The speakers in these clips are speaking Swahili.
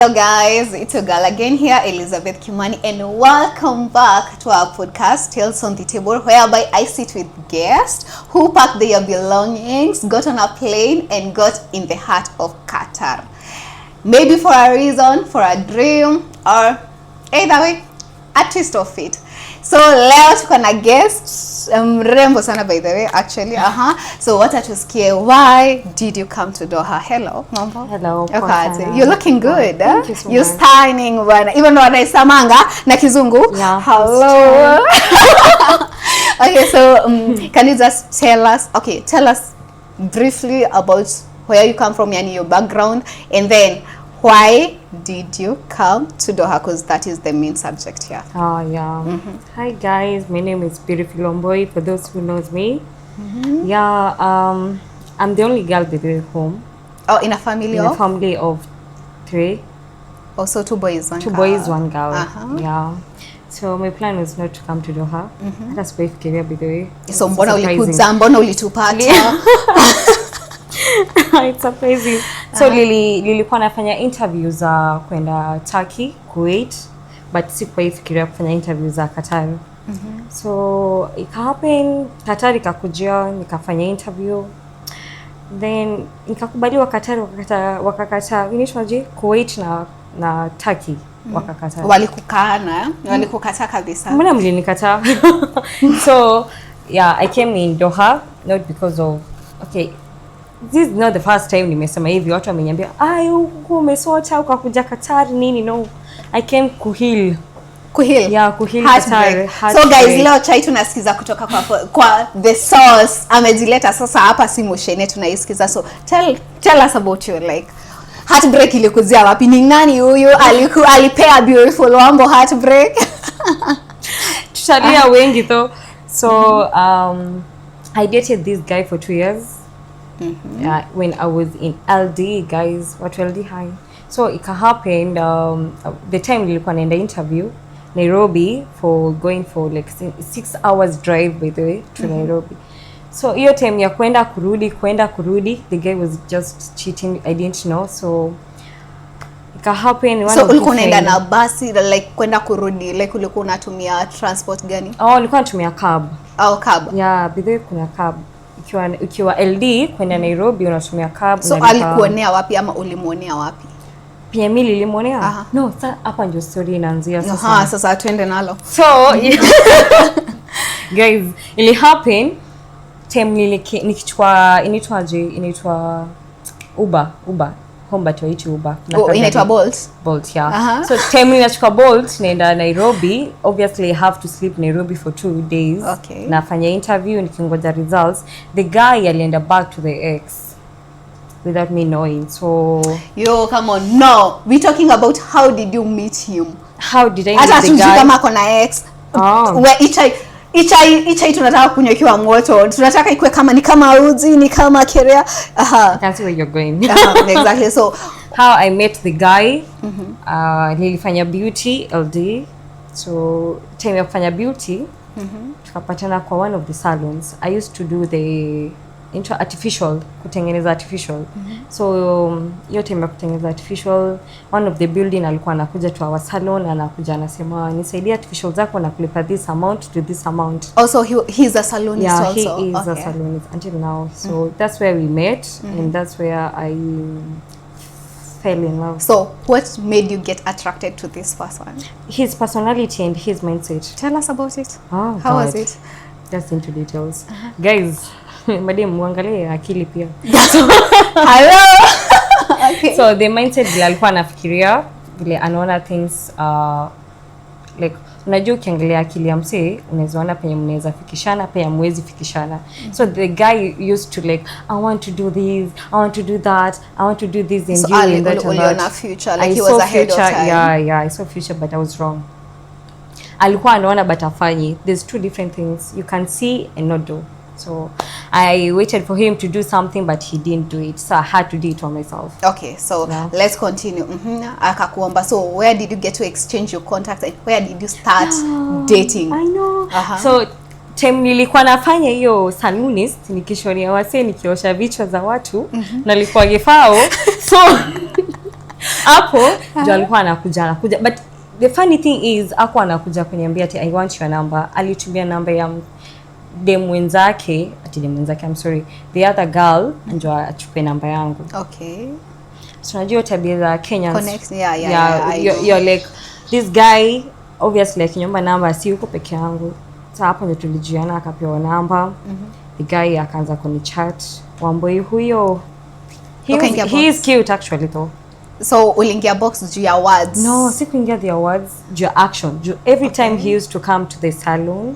Hello guys, it's your girl again here, Elizabeth Kimani, and welcome back to our podcast, Tales on the Table, whereby I sit with guests who packed their belongings, got on a plane, and got in the heart of Qatar. Maybe for a reason, for a dream, or either way, a twist of fate. So leo tuko na guest mrembo sana by the way actually. So what atusikie, why did you come to Doha? Hello mambo. Hello. Okay, you're looking good. Thank you so you're much. stunning bwana, even though anaisamanga na kizungu. Yeah, hello. Okay, so can you just tell us briefly about where you come from, yani your background, and then why did you come to Doha, because that is the main subject here. Oh yeah. Hi guys, my name is Beautiful Omboy, for those who knows me. Yeah, I'm the only girl at home. Oh, in a family in a family of 3. Also 2 boys, 1 2 boys, 1 girl. Yeah. So my plan was not to come to Doha. That's why I by the way. So mbona ulikuza, mbona ulitupata? It's surprising. So nilikuwa nafanya interviews za kwenda Turkey, Kuwait, but sikuwahi fikiria kufanya interviews za Qatar. So it happened, Qatar ikakujia, nikafanya interview. Then nikakubaliwa Qatar, wakakata inaitwaje, Kuwait na Turkey wakakata. Walikukata kabisa. Mbona mlinikataa? So yeah, I came in Doha not because of this is not the first time nimesema hivi, watu wameniambia huko umesota ukakuja Qatar nini. No, I came kuheal. Yeah, kuheal Qatar. So guys, leo chai tunasikiza kutoka kwa the source amejileta sasa hapa, si moshene tunaisikiza. So tell us about you, like heartbreak ilikuzia wapi? Ni nani huyu alipea Beautiful Wambo heartbreak? Tushalia wengi though. So I dated this guy for 2 years. When I was in LD, guys, what LD high. So it happened the time nilikuwa naenda interview Nairobi, for going for like 6 hours drive by the way to Nairobi. So hiyo time ya kwenda kurudi, the guy was just cheating. I didn't know. So it happened. So ulikuwa unaenda na basi like kwenda kurudi, like ulikuwa unatumia transport gani? Nilikuwa natumia cab. Cab. Yeah, by the way kuna cab. Ukiwa LD kwenda Nairobi unatumia cab. So alikuonea wapi ama ulimuonea wapi? Pia mimi nilimuonea. No, sasa hapa ndio story inaanzia sasa. Sasa twende nalo. So guys, it happened time nikichukua inaitwa Uber. Homba tuaiti Uber. Inaitwa Bolt, yeah. So time ninachukua Bolt naenda Nairobi, obviously I have to sleep Nairobi for 2 days. Okay. Nafanya interview nikingoja results. The guy alienda back to the ex without me knowing. So yo, come on, no, we talking about how did you meet him? How did I meet the guy? Hata kama kona ex. Where ichai tunataka kunywa ikiwa moto, tunataka ikue kama ni kama uzi, ni kama kerea. I can see where you're going. Exactly. So how I met the guy, nilifanya beauty LD. So time ya kufanya beauty, tukapatana kwa one of the salons. I used to do the kutengeneza artificial. So hiyo time ya kutengeneza artificial, one of the building alikuwa anakuja to our salon, anakuja anasema nisaidie artificial zako na kulipa this amount to this amount. Also he's a salonist. Yeah, also. He is a salonist until now. So that's where we met, and that's where I fell in love. So what made you get attracted to this person? His personality and his mindset. Tell us about it. How was it? Just into details. Guys, madam muangalie akili pia. Hello. Okay. So the mindset vile alikuwa anafikiria, vile anaona things like unajua ukiangalia akili ya msee unaweza ona penye mnaweza fikishana, penye mwezi fikishana. So the guy used to like, I want to do this, I want to do that, I want to do this and so you and that and that. Future, like he was ahead of time. Yeah, I saw future but I was wrong. Alikuwa anaona but afanyi. There's 2 different things. You can see and not do. So I waited for him to do something but he didn't do it, so I had to do it for myself. Okay, so let's continue. Akakuomba. So where did you get to exchange your contacts and where did you start dating? I know. So time nilikuwa nafanya hiyo salonist, nikishonia wase, nikiosha vichwa za watu, nalikuwa gefao. So hapo ndio alikuwa anakuja but the funny thing is hakuwa anakuja kuniambia ati I want your number. Alitumia namba ya dem mwenzake, I'm sorry, the other girl ndio achukue namba yangu. Okay. So unajua tabia za Kenyans. Connect, yeah. You're like this guy obviously akiniomba namba si yuko peke yangu. Sasa hapo ndio tulijiana, akapewa namba. The guy akaanza kunichat. Wamboi huyo. He is cute actually though. So uliingia box juu ya words? No, sikuingia the words, juu ya action. Every time he used to come to the salon,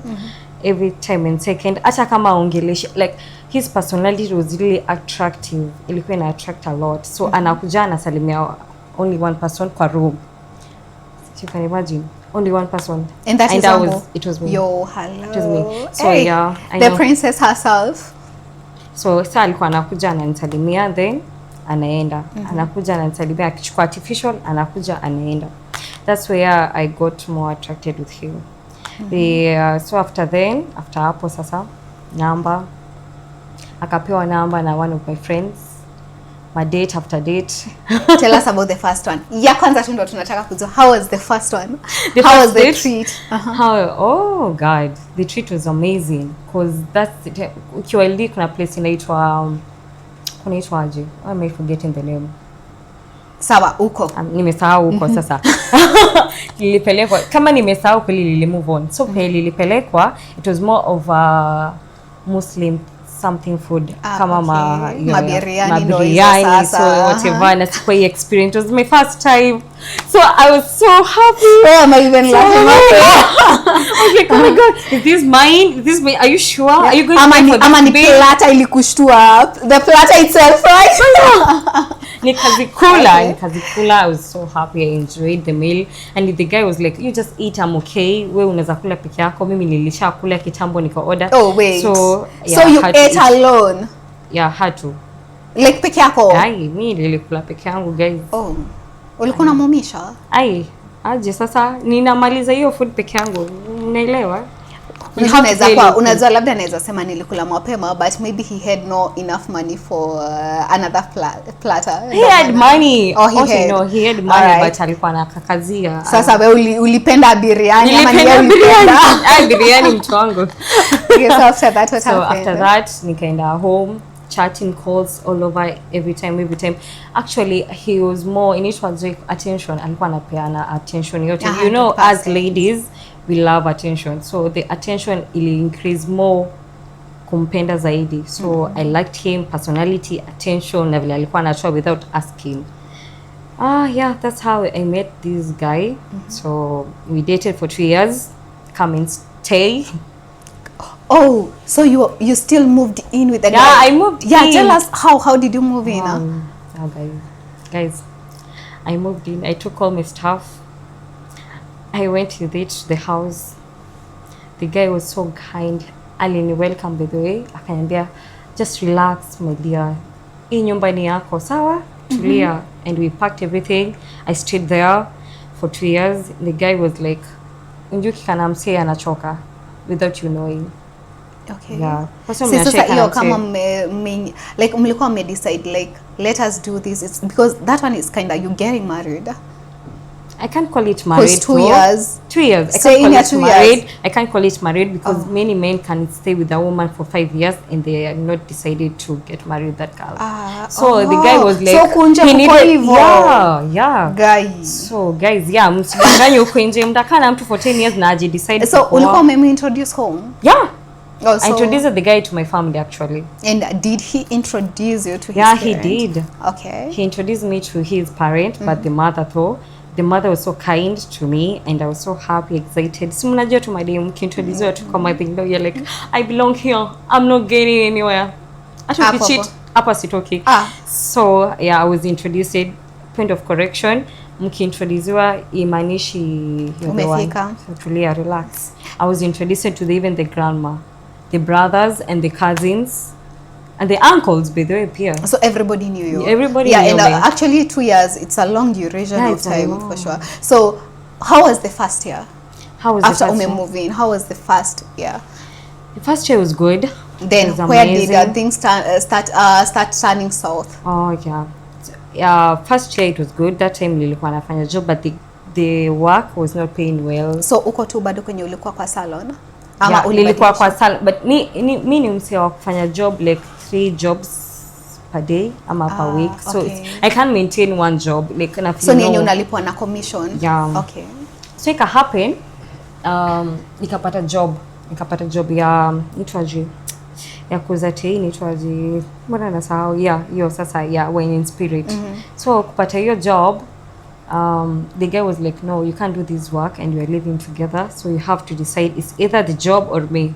every time and second, hata kama aongelesha, like his personality was really attractive. Ilikuwa ina attract a lot. So anakuja anasalimia only one person kwa room. So you can imagine, only one person. And that it was me. Yo, hello. It was me. So hey, yeah, I the know. princess herself. So sasa alikuwa anakuja ananisalimia then anaenda. Anakuja ananisalimia akichukua artificial, anakuja anaenda. That's where I got more attracted with him. So after hapo sasa namba akapewa namba na one of my friends. My date after date. Tell us about the first one. Ya kwanza tu ndo tunataka kujua. How was the first one? How was the treat? Oh god, the treat was amazing because that's ukiwa LD kuna place inaitwa aje? Why am I forgetting the name? Sawa uko. Nimesahau uko sasa. Nilipelekwa kama nimesahau kweli nili move on. So nilipelekwa, it was more of a Muslim something food kama mabiriani so whatever na sikuwa experience. It was my first time, so I was so happy. Why am I even laughing? I was like, oh my god, is this mine? Are you sure? Yeah. Are you going to pay for this? Ama ni plata ilikushtua, the plata itself, right? Nikazikula. I was so happy. I enjoyed the meal and the guy was like, you just eat, I'm okay. Wewe unaweza kula peke yako, mimi nilishakula kitambo nika order. Oh wait. So you ate alone? Yeah, had to. Like peke yako? Ai, mimi nilikula peke yangu guys. Oh. Ulikuwa unamumisha? Ai, aje sasa ninamaliza hiyo food peke yangu. Unaelewa? Unajua labda naweza sema nilikula mapema but maybe he had no enough money for another platter. He had money. Oh, he had money right. But alikuwa anakakazia. Sasa wewe ulipenda biriani ama biriani mtu wangu. Yes, after that what happened? So after that nikaenda home, chatting calls all over every time. Actually he was more in it was like attention. Alikuwa anapeana attention yote. You know, as ladies we love attention, so the attention will increase more kumpenda zaidi. So I liked him, personality, attention, na vile alikuwa anatoa without asking. Yeah, that's how I met this guy. So we dated for 2 years, come and stay. Oh, so you still moved in with the guy? Yeah, I moved in. Yeah, tell us how did you move in? Guys, I moved in. I took all my stuff. I went with it to the house. The guy was so kind. Alini welcome by the way. Akaniambia, just relax my dear. Hii nyumba ni yako, sawa? Tulia. And we packed everything. I stayed there for 2 years. The guy was like, unjuki kana msee anachoka without you knowing. Okay. Yeah. Sasa hiyo kama like mlikuwa decide like let us do this, it's because that one is kind of you getting married. I can't call it married. 2 years. 2 years. I can't call it married. I can't call it married because many men can stay with a woman for 5 years and they are not decided to get married with that girl. The guy was like, so kunje yeah. Guys. So guys, yeah, msidanganye uko nje mtakaa na mtu for 10 years na aje decide. So ulikuwa introduce home? Yeah. I introduced the guy to my family actually. And did he introduce you to his parent? Yeah, he did. Okay. He introduced me to his parent, but the mother though. The mother was so kind to me and I was so happy, excited. So mnajua tu madam kintroduce tu kama thing, you're like, I belong here. I'm not getting anywhere. Hata ukicheat hapa sitoki. So yeah, I was introduced. Point of correction, mkiintroducewa imanishi umefika. So tulia, relax. I was introduced to even the grandma, the brothers and the cousins. And the uncles, by the way, pia. So everybody knew you. Everybody knew and me. Actually 2 years, it's a long duration of time for sure. So how was the first year? How was after the first year? moving? How was the first year? The first year was good. Then where did things start turning south? Oh yeah, first year it was good. That time nilikuwa nafanya job, but the work was not paying well. So uko tu bado kwenye ulikuwa kwa salon? Ama Yeah, nilikuwa kwa salon, but mi ni msee wa kufanya job like 3 jobs per day ama per week. So I can't maintain one job like na so ni unalipwa na commission. Yeah. Okay. So it happen nikapata job ya nitwaje ya kuuza tei nitwaje, mbona nasahau. Yeah, hiyo sasa wine in spirit. So kupata hiyo job, the guy was like, no, you can't do this work and we are living together, so you have to decide, it's either the job or me.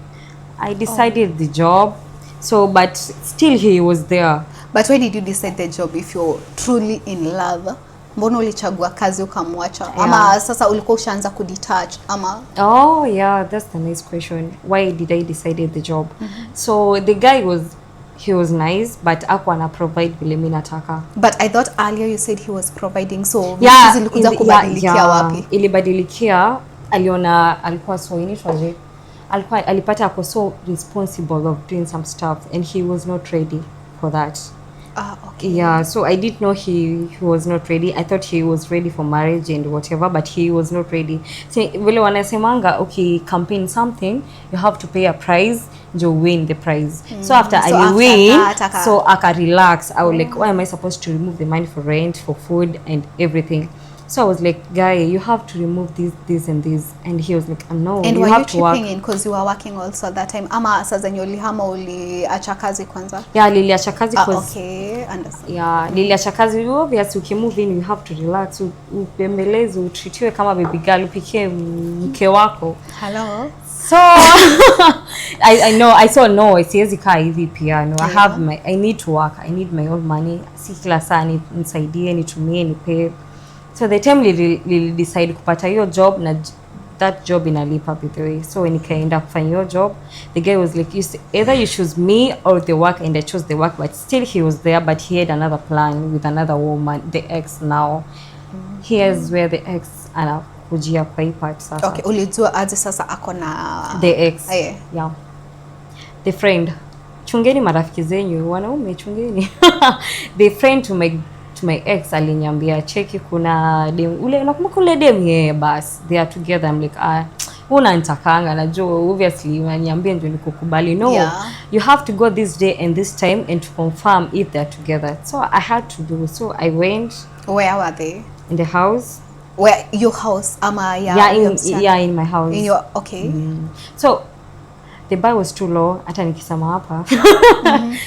I decided the job. So but still he was there. But why did you decide the job if you're truly in love? Mbona ulichagua kazi ukamwacha? Ama sasa ulikuwa ushaanza kudetach ama? Oh yeah, that's the nice question. Why did I decide the job? So the guy he was nice, but hakuwa na provide vile mimi nataka. But I thought earlier you said he was providing, so zilikuja kubadilikia wapi? Ilibadilikia, aliona alikuwa so initwaje, alipata ako so responsible of doing some stuff and he was not ready for that. Okay. Yeah, so I didn't know he was not ready. I thought he was ready for marriage and whatever, but he was not ready. So vile wanasemanga, okay, campaign something, you have to pay a price to win the prize. So after I win, so I can relax. I was like, why am I supposed to remove the money for rent, for food and everything? So I was like, guy, you have to remove this and this. And he was like, no, and you have to work. And were you chipping in because you were working also at that time? Ama saa zenye ulihama uliacha kazi kwanza? Yeah, niliacha kazi okay, understand. Yeah, niliacha kazi. Obviously, ukimove in, you have to relax. Upembeleze, utritiwe kama baby girl, upikie mke wako. Hello. So I know, I saw no, siwezi kaa hivi pia. No, I need to work. I need my own money. Si kila saa nisaidie, nitumie, nipe. So the time li decide kupata hiyo job, na that job inalipa by the way. So when nikaenda kufanya hiyo job, the guy was like, either you choose me or the work, and I chose the work, but still he was there, but he had another plan with another woman, the ex now. Here's where the ex anakujia kwa hii part sasa. Okay, ulijua aje sasa ako na the ex? Yeah. The friend. Chungeni marafiki zenyu, wanaume chungeni. The friend to my ex aliniambia, cheki kuna dem ule, nakumbuka ule dem bas they are together. I'm like, unanitakanga, najua obviously unaniambia ndio nikukubali. No, you have to go this day and this time and to confirm if they are together. So I had to do. So I went. Where were they? In the house. Where, your house? Ama in my house. In your, okay. So the bar was too low, hata nikisema hapa.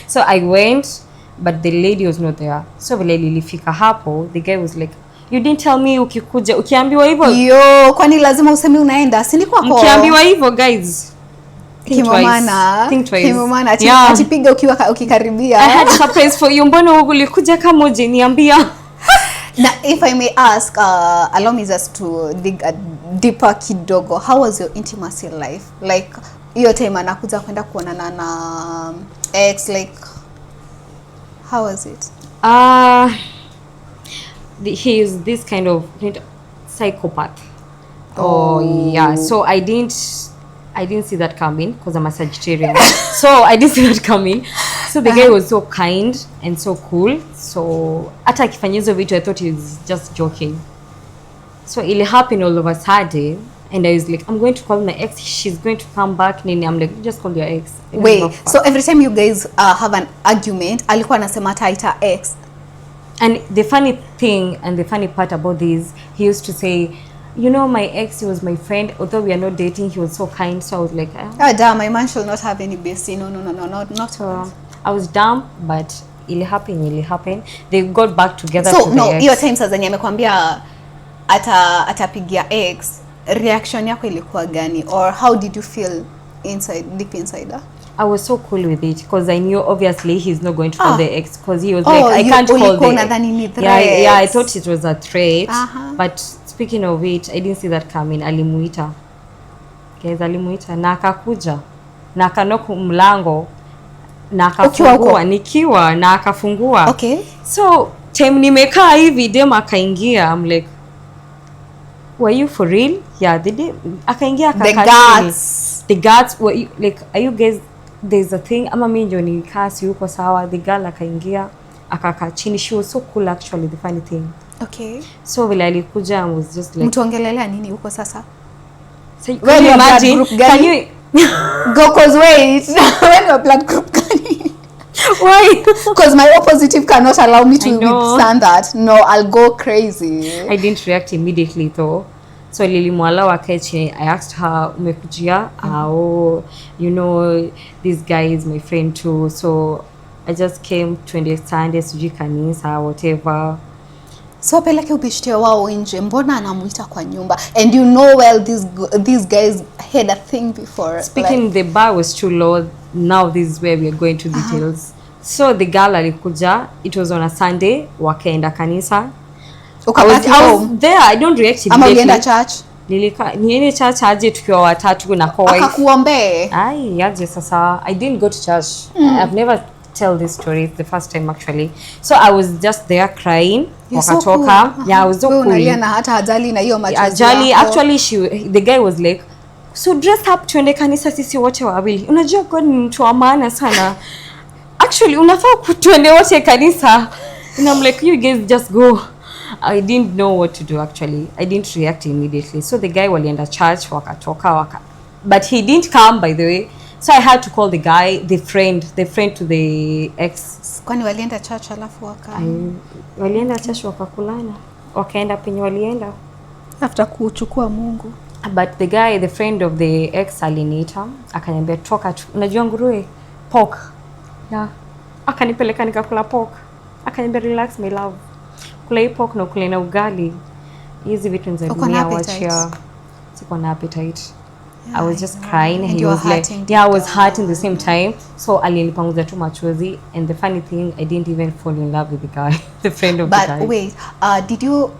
So I went, but the lady was not there. So vile nilifika hapo, the guy was like, you didn't tell me ukikuja. Ukiambiwa hivyo, yo, kwani lazima useme unaenda? Si nilikuwa kwa. Ukiambiwa hivyo, guys, think twice. Kimomana, atipiga ukikaribia. I had surprise for you. Mbona ulikuja kama hujaniambia? Now, if I may ask, allow me just to dig deeper kidogo. How was your intimacy life? Like, hiyo time anakuja kwenda kuonana na ex, like, how was it? He is this kind of psychopath. Oh yeah. So I didn't see that coming because I'm a Sagittarian. So I didn't see that coming. So the guy was so kind and so cool. So hata akifanya hizo vitu, I thought he was just joking. So it happened all of a sudden, and I was like, I'm going to call my ex. She's going to come back. Nini, I'm like, just call your ex. Wait, so every time you guys have an argument, alikuwa anasema taita ex. And the funny thing and the funny part about this, he used to say, you know, my ex, he was my friend. Although we are not dating, he was so kind. So I was like, damn, my man shall not have any bestie. No, not so. I was dumb, but it happened. They got back together. So no, hiyo time sasa zenye amekwambia atapigia ex, reaction yako ilikuwa gani, or how did you feel deep inside? I was so cool with it because I knew obviously he's not going to call the ex, because he was like, I can't call the yeah, I thought it was a threat. But speaking of it, I didn't see that coming. Alimuita, guys, alimuita na akakuja na akanoku mlango na akafungua, nikiwa na akafungua. Okay. So time nimekaa hivi, dem akaingia. I'm like, were you for real? Yeah, akaingia akakaa. The guards were like, are you guys, there's a thing, ama mimi ndio nikaa si uko sawa. The girl akaingia akaka chini. She was so cool actually, the funny thing. Okay. So vile alikuja I was just like mtuongelelea nini huko sasa? So, when you imagine can you go cause wait when your blood group gani? Why? Because my O positive cannot allow me to withstand that. No, I'll go crazy. I didn't react immediately though. So lilimwala wakache. I asked her umekujia oh you know this guy is my friend too, so I just came to understand sijui kanisa whatever. So peleke ubishte wao nje, mbona anamuita kwa nyumba? And you know well these guys had a thing before. Speaking like, the bar was too low. Now this is where we are going to details. So the girl alikuja, it was on a Sunday, wakaenda kanisa. I was there, I don't react immediately. Ama ulienda church? Niende church aje tukiwa watatu na kwa wife. Akakuombe? Ai, aje sasa. I didn't go to church. I've never tell this story. It's the first time actually. So I was just there crying. Wakatoka. So cool. Yeah, I was so cool. Unalia na hata hajali na hiyo machozi. Ajali, actually the guy was like, so dress up tuende kanisa sisi wote wawili. Unajua God ni mtu wa maana sana. Actually unafaa kutuende wote kanisa. And I'm like, you guys just go. I didn't know what to do actually. I didn't react immediately. So the guy walienda church wakatoka but he didn't come by the way. So I had to call the guy, the friend to the ex. Kwani walienda church alafu walienda church wakakulana. Wakaenda penye walienda after kuchukua Mungu. But the guy, the friend of the ex aliniita, akaniambia toka unajua nguruwe pork. Yeah. Akanipeleka nikakula pork. Akaniambia relax my love. Kula pork na kula na ugali. Hizi vitu nza dunia wachia. Siko na appetite. Yeah, I was just crying and he was like I was hurting the same time, so alinipanguza tu machozi. And the funny thing, I didn't even fall in love with the guy, the friend of the guy. But wait, did you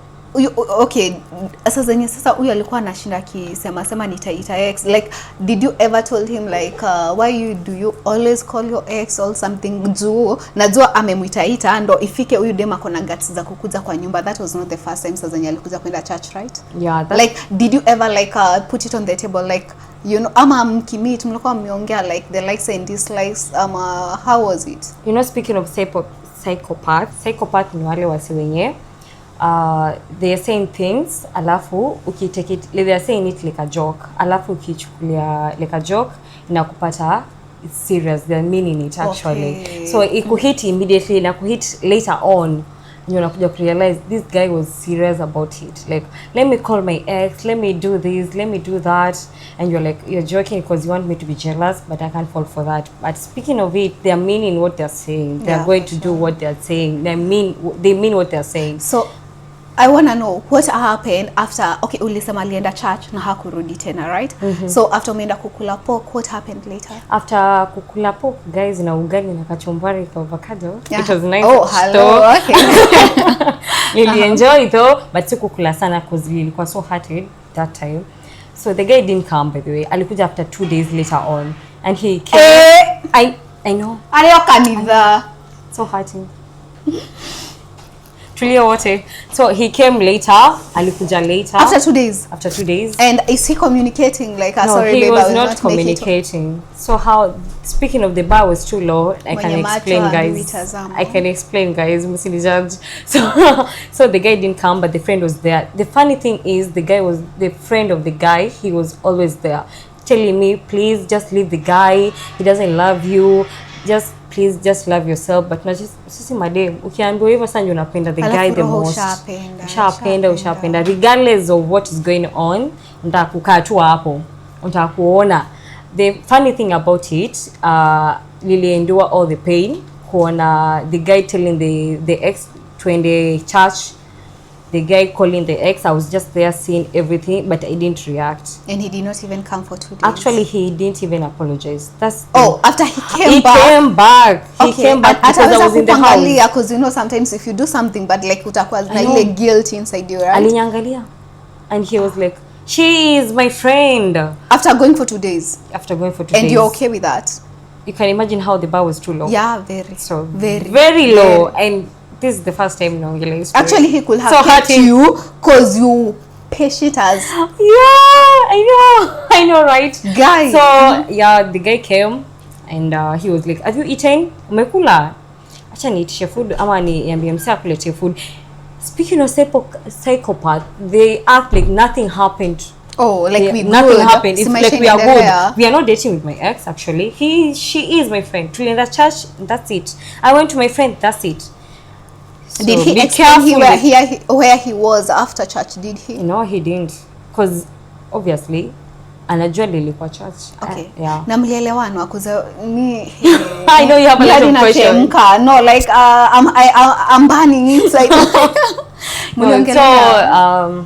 okay, sasa huyu alikuwa anashinda akisema nitaita ex, like did you ever told him like why do you always call your ex or something? Juu najua amemuitaita ndo ifike huyu dema kona guts za kukuja kwa nyumba. That was not the first time sasa alikuja kwenda church, right? Yeah, like did you ever like put it on the table like you know ama mkimit mlikuwa mmeongea like the likes and dislikes how was it? You know, speaking of psychopath ni wale wasi wenye they are saying things alafu ukitake it, they are saying it like a joke, alafu ukichukulia like a joke inakupata it's serious, they are meaning it actually. Okay. So ikuhit immediately na kuhit later on you unakuja realize this guy was serious about it, like let me call my ex, let me do this, let me do that, and you're like you're joking because you want me to be jealous, but I can't fall for that. But speaking of it, they are meaning what they're saying. They are going to do what they're saying. They mean what they're saying. So I want to know what happened after. Okay, ulisema alienda church na hakurudi tena, right? So after umeenda kukula pork, what happened later? After kukula pork, guys, na ugali na kachumbari kwa avocado. It was nice. Oh, hello. Okay. Really enjoy though, but sikukula sana because nilikuwa so hearted that time. So the guy didn't come, by the way. Alikuja after 2 days later on, and he came. I know. Aliyokanidha. So hearting. So he came later, alikuja later. After 2 days? After 2 days. And is he communicating like, no, sorry babe, I was not communicating. So how, speaking of the bar was too low, I can explain guys. I can explain guys, judge. So the guy didn't come, but the friend was there. The funny thing is the guy was the friend of the guy. He was always there telling me, please just leave the guy. He doesn't love you. Please just love yourself. But na sisi madem ukiambiwa hivyo sasa ndio unapenda the guy the most. Ushapenda regardless of what is going on, unataka kukaa tu hapo, unataka kuona. The funny thing about it, niliendure all the pain kuona the guy telling the ex to end church, the guy calling the ex. I was just there seeing everything, but I didn't react. And he did not even come for 2 days? Actually, he didn't even apologize. That's after he came back? He came back because I was in the house. Because you know, sometimes if you do something bad, like utakuwa na ile guilt inside you, right? Aliniangalia. And he was like, she is my friend. After going for 2 days? After going for 2 days. And you're okay with that? You can imagine how the bar was too low. Yeah, very. So, very low. And this is the first time naongelea story. Actually, he could have hurt you because you patient as. Yeah, I know, right? Guy. So, yeah, the guy came and he was like, have you eaten? Umekula? acha niitishe food ama niambie msee akulete food. Speaking of psychopath, they act like nothing happened. Oh, like we nothing good. happened. It's like we are good. We are not dating with my ex actually. She is my friend. To in the church, that's it. I went to my friend, that's it. So did he explain where he was after church? Did he? No, he didn't. Because obviously anajua nilikuwa church. Okay. Yeah. Na mlielewana kuza ni I know you have a lot of questions. No, like I'm burning inside. So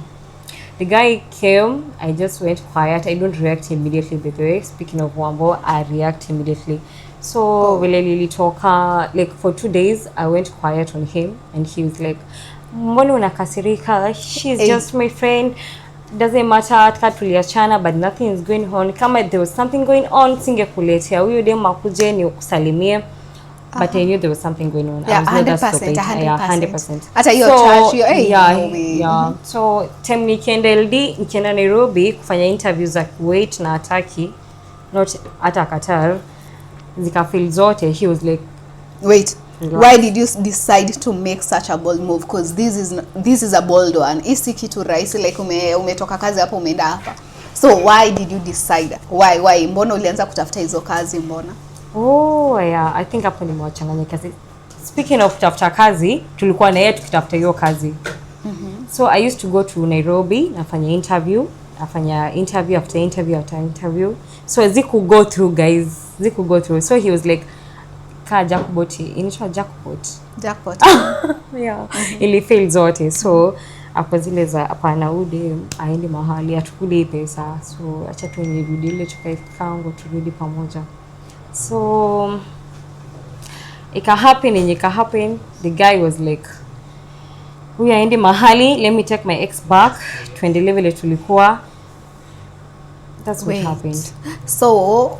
the guy came, I just went quiet. I don't react immediately, by the way. Speaking of Wambo, I react immediately. So vile nilitoka, like for 2 days I went quiet on him and he was like, mbona unakasirika? She's just my friend. Doesn't matter tuliachana, but nothing is going on. Kama there was something going on, singekuletea huyo dem akuje ni kusalimie. But I knew there was something going on. Yeah, I was 100%. Yeah, 100%. At your church, yeah. So time nikienda Nairobi kufanya interviews za Kuwait na Turkey, not hata Qatar, zikafil zote. He was like, wait, why did you decide to make such a bold move? Because this is a bold one. Isi kitu rahisi, like umetoka kazi hapo umeenda hapa. So why did you decide? Why? Mbona ulianza kutafuta hizo kazi mbona? Oh yeah, I think hapo nimewachanganya kazi. Speaking of kutafuta kazi, tulikuwa na yeye tukitafuta hiyo kazi. So I used to go to Nairobi, nafanya interview after interview. So ziku go through, guys. So he was like, ka jackpot, inaitwa jackpot. Yeah. Ili fail zote. So hapo zile za hapana ude aende mahali atukule pesa. So acha tu nirudi ile tukaikango turudi pamoja. So it can happen. The guy was like, we are in mahali, let me take my ex back, tuendelee vile tulikuwa. That's what happened. So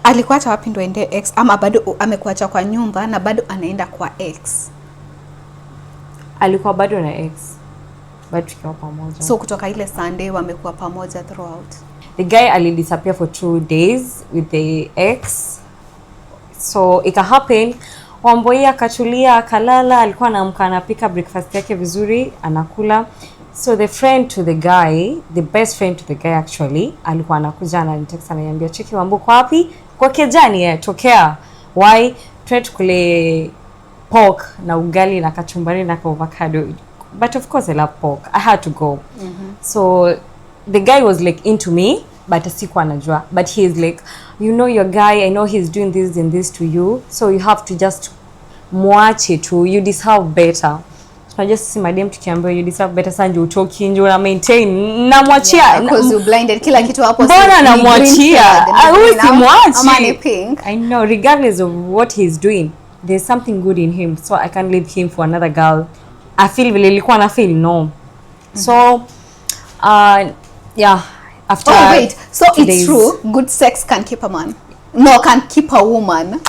alikuacha wapi ndo ende ex ama bado amekuacha kwa nyumba na bado anaenda kwa ex? Alikuwa bado na ex, bado tukiwa pamoja. So kutoka ile Sunday wamekuwa pamoja throughout. The guy disappear for 2 days with the ex. So it can happen. Wamboi akatulia akalala, alikuwa anaamka anapika breakfast yake vizuri, anakula. So the friend to the guy, the best friend to the guy actually, alikuwa anakuja ananitext ananiambia, cheki Wambo kwa wapi? Kwa Kejani tokea. Why? Try to kule pork na ugali na kachumbari na avocado. But of course I love pork. I had to go. So the guy was like into me, but sikuwa najua. But he is like, you know your guy, I know he's doing this and this to you, so you have to just mwache tu, you deserve better. So just see madam tukiambiwa you deserve better, sanje utoki nje una maintain na mwachia because you blinded kila kitu hapo. Mbona na mwachia si mwachi ama ni pink. I know, regardless of what he's doing, there's something good in him, so I can't leave him for another girl. I feel vile nilikuwa na feel no. So yeah, after wait, so it's days. true good sex can keep a man? No, can keep a woman.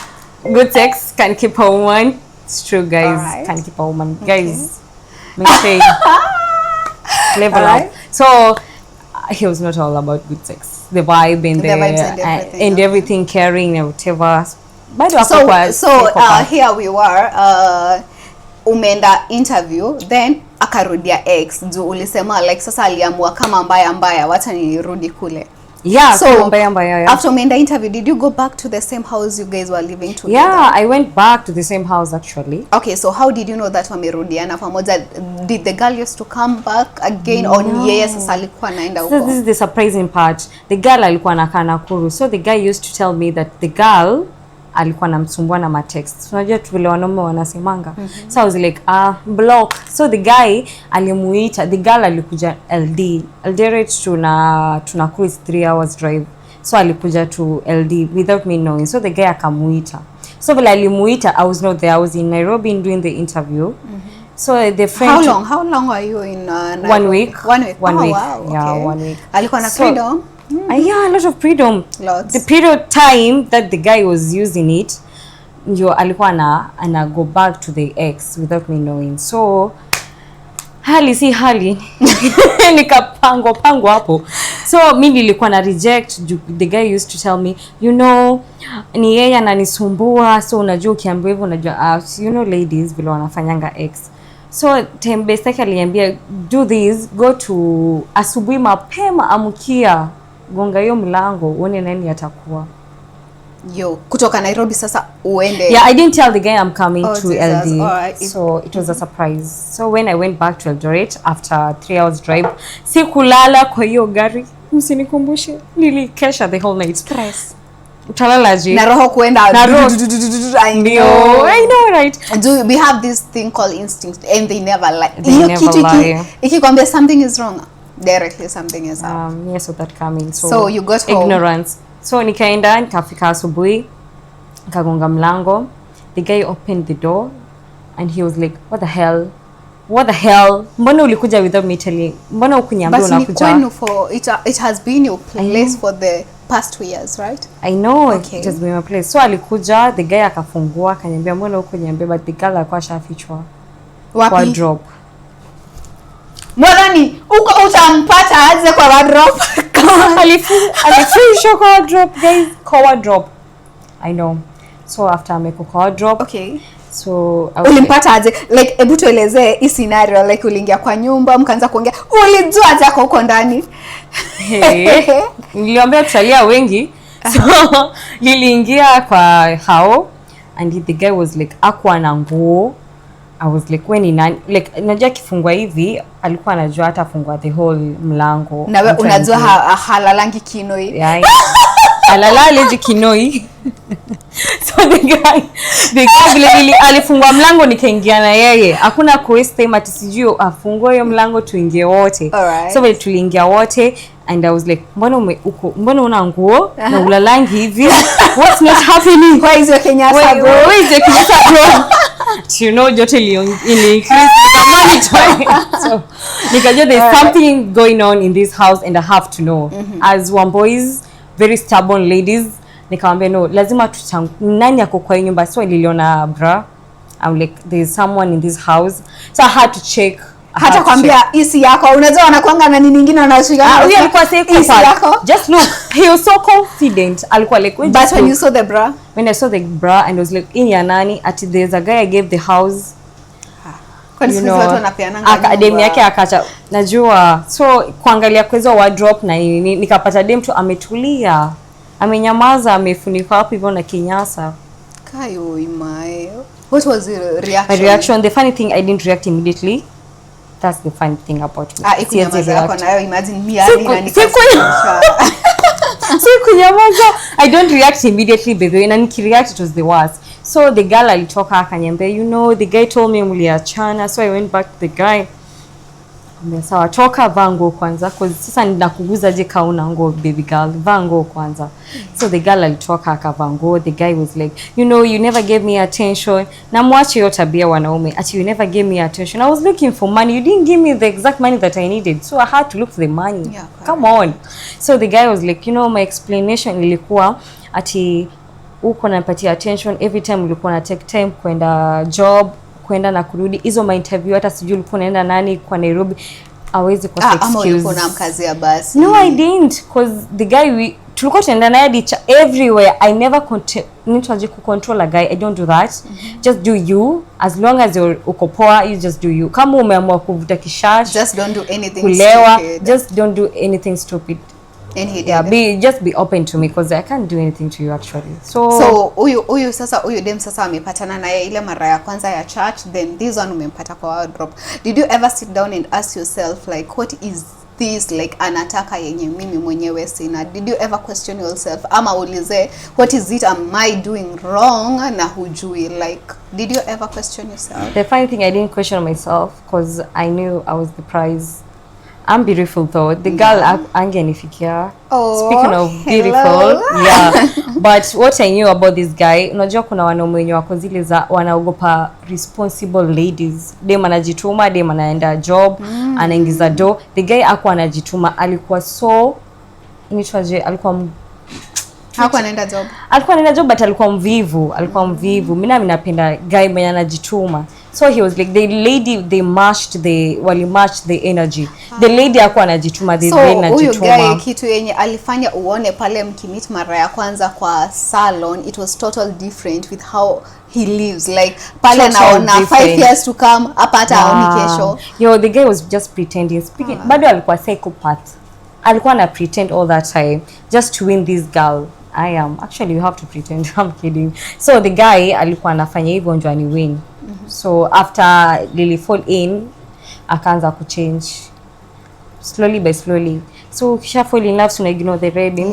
Good sex can keep a woman. It's true, guys. Right. Can keep a woman. Okay. Guys, make sure level up. So he was not all about good sex. The vibe and the vibes and everything, caring and whatever. So here we were. Umeenda interview, then akarudia ex. Ulisema like sasa aliamua kama mbaya wacha nirudi kule. Yeah, so mbaya. After umeenda interview, did you go back to the same house you guys were living together? Yeah, I went back to the same house actually. Okay, so how did you know that wamerudiana pamoja? Did the girl used to come back again? No. Or yeye sasa alikuwa anaenda huko? So this is the surprising part. The girl alikuwa anakaa Nakuru. So the guy used to tell me that the girl alikuwa anamsumbua na matext. Unajua tu vile wanaume wanasemanga. So I was like, block. So the guy alimuita, the girl alikuja LD. Eldoret to Nakuru is 3 hours drive. So alikuja to LD without me knowing. So the guy akamuita. So vile alimuita, I was not there. I was in Nairobi doing the interview. So the friend. How long were you in Nairobi? 1 week. 1 week. Wow. Okay. Yeah, 1 week. Alikuwa na freedom. Yeah, a lot of freedom. Lots. The period time that the guy was using it, ndio alikuwa ana go back to the ex without me knowing. So hali nikapango hapo. So mimi nilikuwa na reject. The guy used to tell me, you know, ni yeye ananisumbua, so unajua ukiambiwa hivyo unajua you know ladies vile wanafanyanga ex. So tembeseke aliniambia do this, go to asubuhi mapema, amkia gonga hiyo mlango uone nani atakuwa. Yo, kutoka Nairobi sasa uende. Yeah, I didn't tell the guy I'm coming to Jesus. LD. Alright. So it was a surprise. So when I went back to Eldoret after 3 hours drive, sikulala kwa hiyo gari. Msinikumbushe. Nilikesha the whole night. Stress. Utalalaje? Na roho kuenda. I know, right? We have this thing called instinct and they never lie. They never lie. Ikikwambia something is wrong, directly something is wrong. Yes, so that coming. So you got home. Ignorance. So nikaenda, nikafika asubuhi, nikagonga mlango. The guy opened the door and he was like, what the hell? What the hell? Mbona ulikuja without me telling? Mbona ukuniambia unakuja? But for it has been your place for the past 2 years, right? I know, okay. It has been my place. So alikuja, the guy akafungua, akaniambia mbona ukuniambia, but the girl alikuwa shafichwa. Wapi? Wardrobe. Mwadhani, uko utampata aje kwa wardrobe? Alifichwa kwa wardrobe, guys. Kwa wardrobe. I know. So after ameko kwa wardrobe. Okay. So ulimpata aje? Like hebu tuelezee hii scenario, like uliingia kwa nyumba mkaanza kuongea, ulijua aje huko ndani? Niliambia tutalia wengi. So niliingia kwa hao and the guy was like akwa na nguo. I was like when in like unajua kifungwa hivi alikuwa anajua hata fungwa the whole mlango. Na wewe unajua halalangi kinoi. Yeah. Alalale kinoi. So the guy vile alifungua mlango nikaingia na yeye. Hakuna waste time ati sijui afungue hiyo mlango tuingie wote. So vile tuliingia wote and I was like mbona una nguo na ulalangi hivi? What's not happening? Why is your Kenyasa bro? Where is your Kenyasa bro? You know jote ili so nikajua there's something going on in this house and I have to know. As one boys, very stubborn ladies, nikamwambia no, lazima nani yako kwa nyumba. So niliona bra, I'm like there's someone in this house, so I had to check. Hata kwambia isi yako, unajua wanakuanga na nini nyingine wanashika. Huyo alikuwa isi yako. Just look, he was so confident. Alikuwa like but when you saw the bra, when I saw the bra and I was like in ya nani, ati there's a guy I gave the house. Kwa nini watu wanapeana ngani? Academy yake akacha. Najua. So kuangalia kwa hizo wardrobe na nini nikapata dem tu ametulia. Amenyamaza, amefunika hapo hivyo na kinyasa. Kayo imae. What was your reaction? My reaction, the funny thing, I didn't react immediately. That's the funny thing about me. Ikunyamaza yako nayo, imagine me na nikasha. Sikunyamaza. I don't react immediately by the way, na nikireact it was the worst. So the girl alitoka akaniambia, you know, the guy told me mliachana. So I went back to the guy. Sawa, toka vango kwanza cause sasa ninakuguza je kauna ngo baby girl, vango kwanza. So the girl alitoka akavango. The guy was like, you know, you never gave me attention. Na mwache hiyo tabia wanaume. Ati you never gave me attention. I was looking for money. You didn't give me the exact money that I needed. So I had to look for the money. Yeah, come on. So the guy was like, you know, my explanation ilikuwa ati uko napatia attention every time ulikuwa na take time kwenda job, kwenda na kurudi. Hizo my interview hata sijui ulikuwa unaenda nani kwa Nairobi. Hawezi kwa excuse. Ama ulikuwa unamkazia basi. No, I didn't cause the guy tulikuwa tunaenda naye everywhere. I never need to control a guy. I don't do that. Just do you. As long as you're uko poa, you just do you. Kama umeamua kuvuta kishash, just don't do anything kulewa, stupid. just don't do anything stupid. And he did. Yeah, just be open to me because I can't do anything to you actually. So huyu sasa huyu dem sasa amepatana na ile mara ya kwanza ya church, then this one umempata kwa wardrobe. Did you ever sit down and ask yourself like what is this like anataka yenye mimi mwenyewe sina? Did you ever question yourself ama ulize what is it am I doing wrong na hujui? Like did you ever question yourself? The funny thing, I didn't question myself because I knew I was the prize. I'm beautiful though. The girl angenifikia. Speaking of beautiful, yeah. But what I knew about this guy, unajua kuna wanaume wenye wako zile za wanaogopa responsible ladies. Dem anajituma, dem anaenda job, anaingiza do. The guy hakuwa anajituma, alikuwa so hakuwa anaenda job. Alikuwa anaenda job but alikuwa mvivu, Mimi napenda guy mwenye anajituma. So he was like the lady, they matched the energy. The lady hakuwa anajituma, the energy. So huyo guy kitu yenye alifanya uone pale mkimit mara ya kwanza kwa salon, it was total different with how he lives, like pale naona 5 years to come hapa hata aoni kesho. Yo, the guy was just pretending, speaking bado alikuwa psychopath, alikuwa na pretend all that time just to win this girl. Actually you have to pretend. I'm kidding. So the guy alikuwa anafanya hivyo ndio ani win. So after Lily fall in, akaanza kuchange slowly by slowly. So kisha fall in love, so na ignore the red, the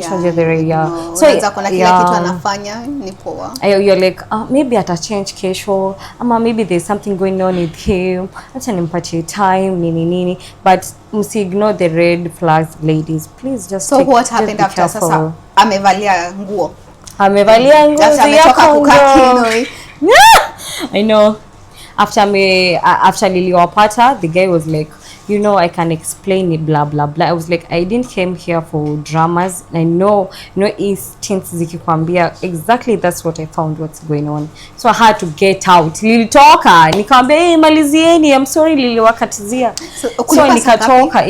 red. So unaweza kuna kila kitu anafanya ni poa. You're like, maybe ata change kesho, ama maybe there's something going on with him, acha nimpatie time nini. But msi ignore the red flags, ladies, please. Just so what happened after sasa amevalia nguo yako kukaa I know. After niliwapata, the guy was like, I can explain it, blah blah blah. I was like, I didn't came here for dramas. I know instincts zikikwambia exactly, that's what I found what's going on. So I had to get out. Nilitoka nikamwambia, hey, malizieni, I'm sorry niliwakatizia. So nikatoka.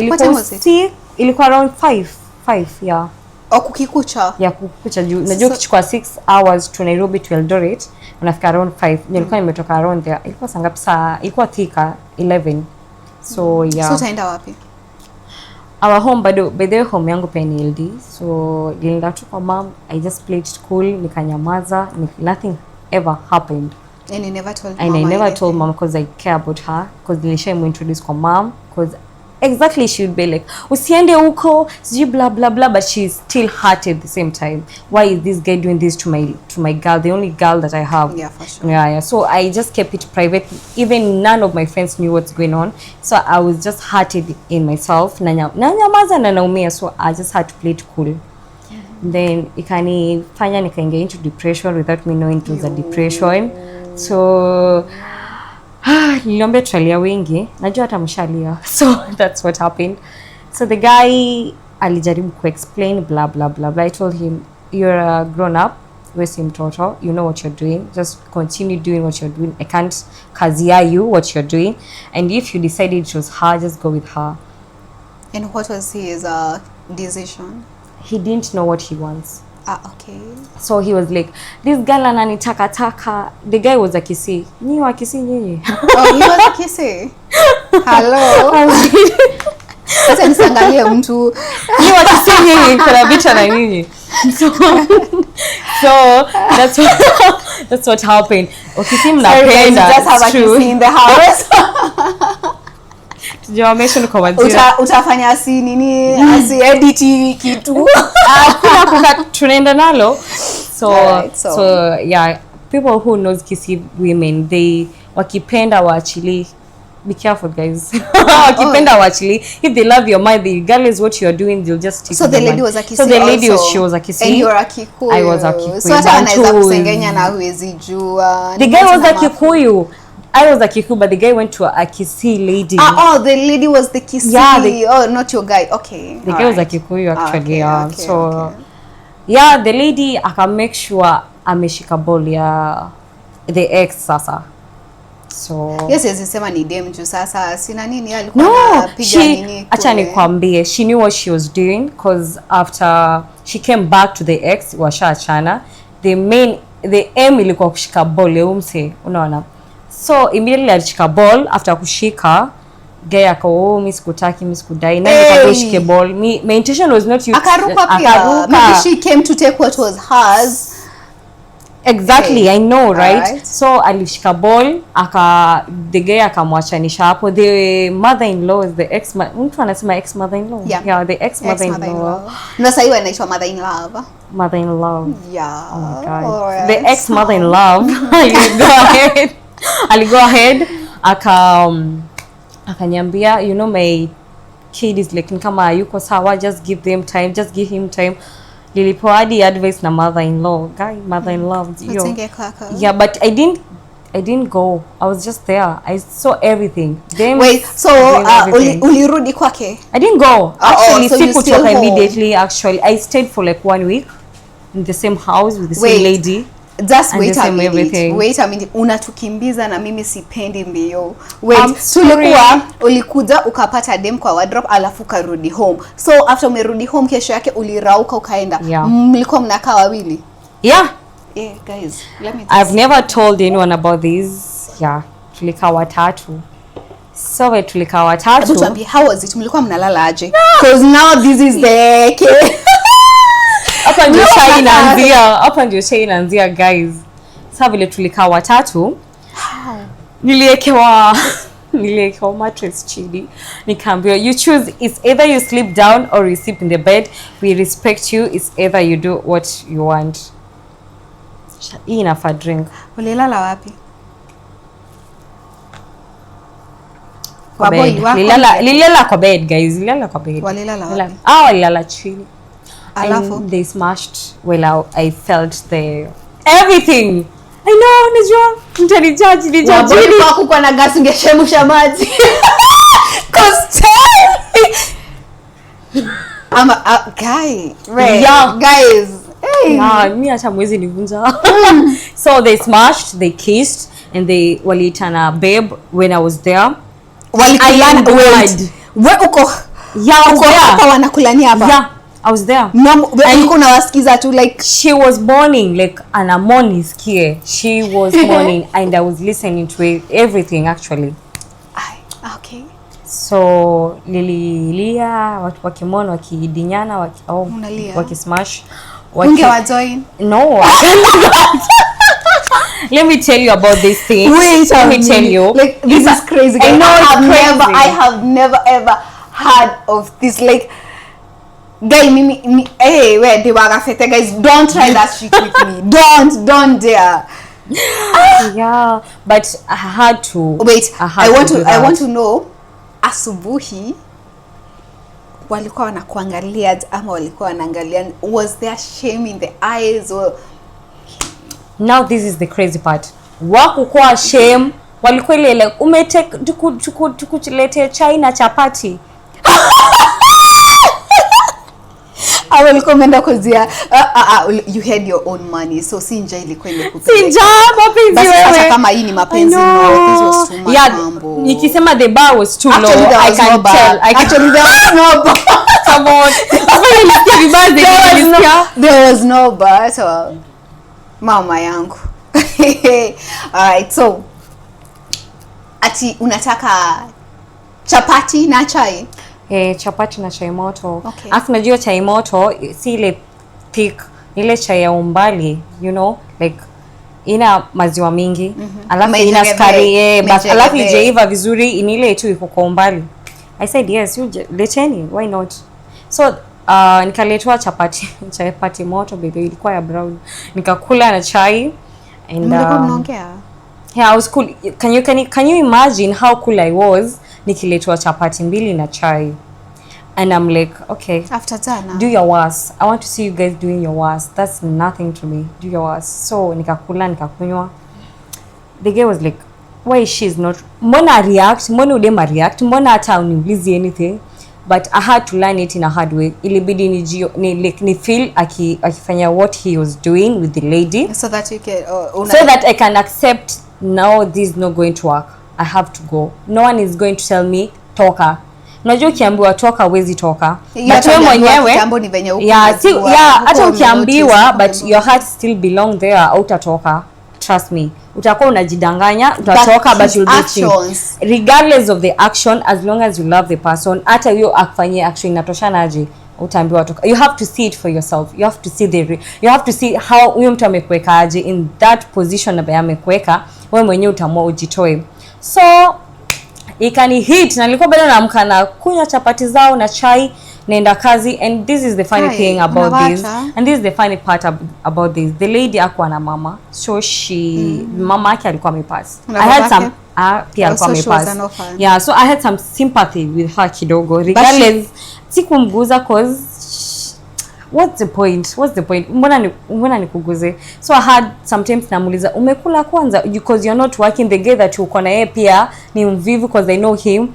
Ilikuwa around 5 yeah. Kukikucha juu najua kichukua 6 hours to Nairobi to Eldoret, unafika around 5. Nilikuwa nimetoka around there. Ilikuwa sangapi saa? Ilikuwa Thika 11. So yeah. So utaenda wapi? Our home bado, by the way, home yangu pia ni LD. So nilienda tu kwa mom, I just played it cool, nikanyamaza, nothing ever happened. And you never told mom? And I never told mom because I care about her, because nilishamu introduce kwa mom, because exactly she would be like, usiende huko, sijui blah blah blah, but she's still hurt at the same time. Why is this guy doing this to my girl, the only girl that I have? Yeah, for sure. Yeah. So I just kept it private. Even none of my friends knew what's going on. So I was just hurted in myself. Nanyamaza na naumia, so I just had to play it cool. Then ikanifanya nikaingia into depression without me knowing it was a depression. So niliombe tralia wengi, najua hata mshalia. So that's what happened. So the guy alijaribu explain blah blah blah blah. I told him, you're a grown up, wewe si mtoto, you know what you're doing, just continue doing what you're doing. I can't kazia you what you're doing, and if you decided it was her, just go with her. And what was his decision? He didn't know what he wants. Okay. So he was like, this girl ananitaka taka. The guy was a Kisii. Ni wa Kisii nyinyi? Oh, he was a Kisii. Hello. Sasa nisangalie mtu. Ni wa Kisii nyinyi, kuna vita na nyinyi. So that's what happened. Kisii mnapenda. Just have a Kisii in the house. Utafanya si nini, asi edit kitu. Tunaenda nalo. So yeah, people who knows Kisii women, they wakipenda waachili. Be careful, guys. Wakipenda waachili. If they love your mind, regardless what you are doing, they'll just stick. So the lady was a Kisii. So the lady she was a Kisii. And you're a Kikuyu. I was a Kikuyu. So hata anaweza kusengenya na huwezi jua. The guy was a Kikuyu. I was a Kikuyu, but the guy went to a Kisii lady. The lady was the Kisii. Yeah, not your guy. Okay. The guy was a Kikuyu actually. Yeah, the lady aka make sure ameshika ball ya the ex sasa. So yes, sema ni dem juu sasa sina nini alikuwa anapiga nini. Acha nikwambie, she knew what she was doing, because after she came back to the ex washaachana, the aim ilikuwa kushika ball ya umse, unaona. So immediately alishika ball. After kushika, guy akao, mimi sikudai na nikashike ball. My intention was not you. Akaruka pia. Maybe she came to take what was hers. Exactly, I know, right? So alishika ball, the guy akamwachanisha hapo. The mother-in-law is the mtu anasema ex mother-in-law. Yeah, the ex mother-in-law. Na sasa hiyo anaitwa mother-in-law. Mother-in-law. Yeah. Oh my God. The ex mother-in-law. I'll go ahead. Akanyambia, my kid is like, kama yuko sawa, just give him time. Nilipewa hadi advice na mother-in-law. Mother-in-law. Yeah, but I didn't go. I was just there. I saw everything. Wait, so ulirudi kwake? I didn't go. Actually, so sikutoka immediately. Actually, I stayed for like 1 week in the same house with the same lady. just wait a minute. Wait a minute. Unatukimbiza na mimi sipendi mbio. Wait, tulikuwa ulikuja ukapata dem kwa wardrobe alafu karudi home. So after umerudi home kesho yake ulirauka ukaenda. Mlikuwa mnakaa wawili? Yeah. Yeah, guys, let me I've never told anyone about this. Yeah, tulikaa watatu. So tulikaa watatu. Hebu tuambie, how was it? Mlikuwa mnalala aje? Because now this is the Hapa ndio shai inaanzia guys. Sasa vile tulikaa watatu, niliekewa mattress chini. Nikaambiwa, you choose, it's either you sleep down or you sleep in the bed. We respect you, it's either you do what you want. Hii inafa drink. Ulilala wapi? Kwa bed. Lilala kwa bed guys, lilala kwa bed. Walilala wapi? Walilala chini. Alafu they smashed. Well, I felt the everything. I know, najua mtanijaji ni jaji. Kwa kuko na gas ungeshemusha maji. Cause guys. Hey. Mimi acha mwezi nivunja. So they smashed, they kissed, and they walitana babe when I was there. Walikulana word. Wewe uko? Yeah, uko hapa wanakulania hapa. Yeah, I was there. Nilikuwa nawasikiza tu like she was mourning like anamoni skie. She was mourning and I was listening to everything actually. Okay. So lilia watu wakimona wakidinyana wakismash. Ungewa join? No. Let me tell you about this thing. Let me tell you. Like this is crazy. I know I have never ever heard of this. Like, guy, hey, where they were affected, guys. Don't try that shit with me. Don't dare. Yeah, but I had to. Wait, I want to know. Asubuhi walikuwa wanakuangalia ama walikuwa wanaangalia, was there shame in the eyes or? Now this is the crazy part. Wakukuwa shame, walikuwa ile like umetake tukuletea chai na chapati. I will comment kuzia you had your own money, so sinja ilikuwa imekupeleka. Sinja mapenzi wewe. Sasa kama hii ni mapenzi, no, this was too much. Yeah, nikisema the bar was too low, I can tell. Actually there was no bar. Come on. There was no bar. So mama yangu. Alright, so ati unataka chapati na chai? Chapati na chai moto. Okay. Afu najua chai moto si ile thick, ile chai ya umbali, you know, like ina maziwa mingi, alafu ina sukari, alafu ijeiva vizuri, ile tu iko kwa umbali. I said yes, you leteni, why not? So nikaletwa chapati moto baby, ilikuwa ya brown. Nikakula na chai and yeah, I was cool. Can you imagine how cool I was nikiletwa chapati mbili na chai? And I'm like, okay, after that do your worst. I want to see you guys doing your worst. That's nothing to me. Do your worst. So nikakula nikakunywa. The guy was like, why is she not mbona react, mbona udema react, mbona hata uniulizi anything. But I had to learn it in a hard way. Ilibidi ni feel akifanya what he was doing with the lady, so that you can so that I can accept now this is not going to work. I have to go. No one is going to tell me toka. Unajua ukiambiwa toka huwezi toka. But wewe mwenyewe hata ukiambiwa but your heart still belong there, hautatoka. Trust me. Utakuwa unajidanganya, utatoka but you'll be cheating. Regardless of the action, as long as you love the person, hata hiyo akufanyia action inatoshanaje, utaambiwa toka. You have to see it for yourself. You have to see you have to see how huyo mtu amekuweka aje in that position ambaye amekuweka, wewe mwenyewe utaamua ujitoe. So ikani hit na nilikuwa bado naamka na kunywa chapati zao na chai naenda kazi. And this is the funny thing about this, and this is the funny part about this. The lady akwa na mama, so she mama yake alikuwa amepass. I had some pia alikuwa amepass. Yeah, so I had some sympathy with her kidogo, regardless sikumguza cause what's the point mbona nikuguze. So I had sometimes namuuliza umekula kwanza, because you're not working. The guy that uko na yeye pia ni mvivu, because I know him.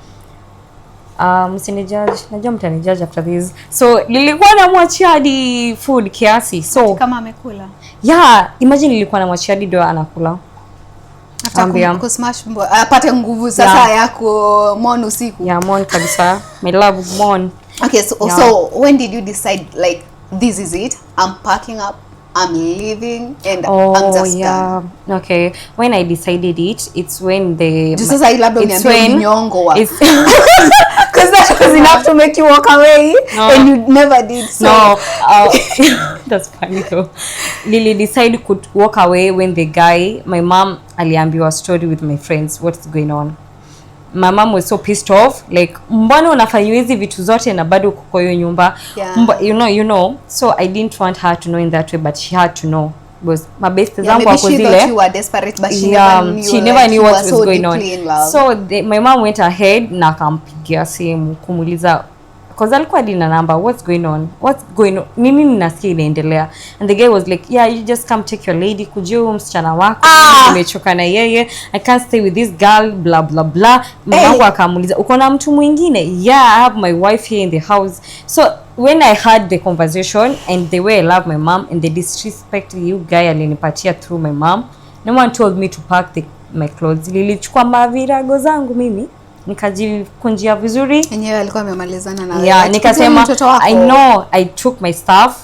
Msinijudge, najua mtanijudge after this. So nilikuwa namwachia hadi food kiasi. So kama amekula. Yeah, imagine nilikuwa namwachia hadi ndio anakula. After kusmash apate nguvu sasa yako mon usiku. Yeah, mon kabisa. My love mon. Okay, so when did you decide like this is it? I'm packing up, I'm leaving, and I'm just done. Okay. When I decided it's when just as I labda uniambia nyongo wa. Because that was enough to make you walk away, and you never did. So. No, that's funny though. Lily decided could walk away when the guy, my mom, aliambiwa a story with my friends. What's going on? My mom was so pissed off, like mbona unafanya hizi vitu zote na bado uko kwa hiyo nyumba. You know. So I didn't want her to know in that way, but she had to know. Because my best zangu wako zile. Maybe she thought you were desperate, but she never knew what was going on. So my mom went ahead na akampigia simu kumuuliza, because alikuwa dina number, what's going on, nini ninasikia inaendelea. And the guy was like, yeah, you just come take your lady, kujua msichana wako nimechoka na yeye, I can't stay with this girl, blah blah blah. Mwanangu akamuuliza, uko na mtu mwingine? Yeah, I have my wife here in the house. So when I heard the conversation and the way I love my mom and the disrespect you guy alinipatia through my mom, no one told me to pack my clothes. Nilichukua mavirago zangu mimi nikajikunjia vizuri. Yenyewe alikuwa amemalizana na wewe. Nikasema I know I took my stuff,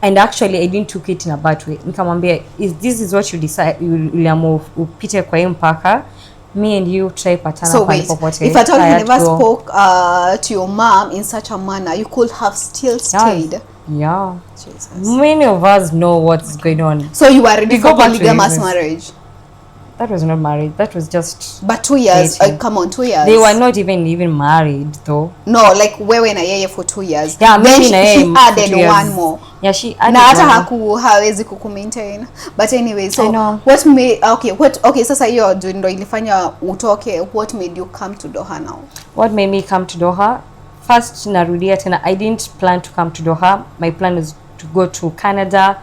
and actually I didn't took it in a bad way. Nikamwambia, this is what you decide, uliamua upite kwa hiyo mpaka, me and you try patana kwa popote. If at all you never spoke to your mom in such a manner, you could have still stayed. Yeah. Jesus. Many of us know what's going on. So you were ready for polygamous marriage? That was not married. That was just. But 2 years. Come on, 2 years. They were not even married though. No, like wewe na yeye for 2 years. Yeah, then she added one more. Yeah, she added. Na hata hawezi kukumaintain. But anyway, so what made sasa hiyo ndio ilifanya utoke. What made you come to Doha now? What made me come to Doha? First, narudia tena, I didn't plan to come to Doha. My plan was to go to Canada,